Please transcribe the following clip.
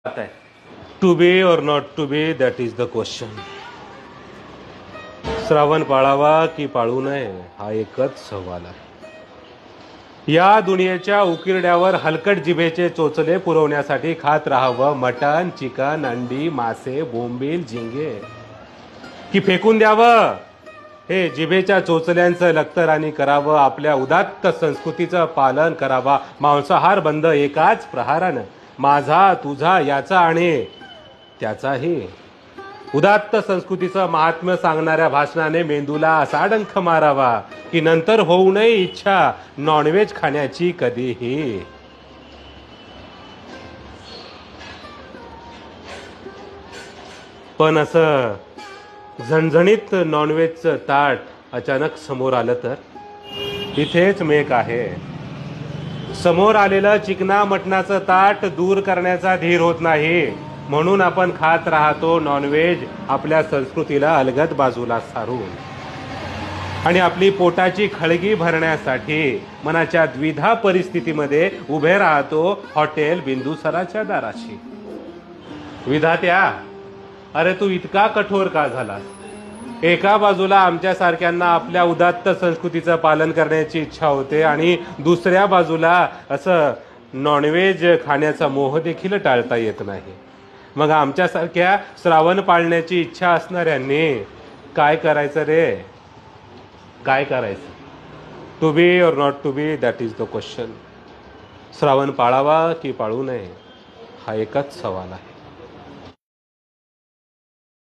आता है to be और not to be, that is the question. Shravan पाळावा की पाळू नये हा एकच सवाल आहे. या दुनियेच्या उकिरड्यावर हलकट जिभेचे चोचले पुरवण्यासाठी खात राहावं मटण, चिकन, अंडी, मासे, बोंबील, झिंगे, की फेकून द्यावं हे जिभेच्या चोचल्यांचं लक्तरानी करावं. आपल्या उदात्त संस्कृतीचं पालन करावा. मांसाहार बंद एकाच प्रहारानं, माझा तुझा याचा आणि त्याचाही. उदात्त संस्कृतीचं महात्म्य सांगणाऱ्या भाषणाने मेंदूला असा डंख मारावा की नंतर होऊ नये इच्छा नॉनव्हेज खाण्याची कधीही. पण असं झणझणीत नॉनव्हेजचं ताट अचानक समोर आलं तर इथेच मेक आहे. समोर आलेलं चिकना मटणाचं ताट दूर करण्याचा धीर होत नाही, म्हणून आपण खात राहतो नॉनव्हेज आपल्या संस्कृतीला अलगद बाजूला सारून. आणि आपली पोटाची खळगी भरण्यासाठी मनाच्या द्विधा परिस्थितीमध्ये उभे राहतो हॉटेल बिंदुसराच्या दाराशी. विधात्या, अरे तू इतका कठोर का झालास? एका बाजूला आमच्यासारख्यांना आपल्या उदात्त संस्कृतीचं पालन करण्याची इच्छा होते आणि दुसऱ्या बाजूला असं नॉनव्हेज खाण्याचा मोह देखील टाळता येत नाही. मग आमच्यासारख्या श्रावण पाळण्याची इच्छा असणाऱ्यांनी काय करायचं रे? काय करायचं? टू बी और not to be, that is the question. Shravan पाळावा की पाळू नये हा एकच सवाल आहे.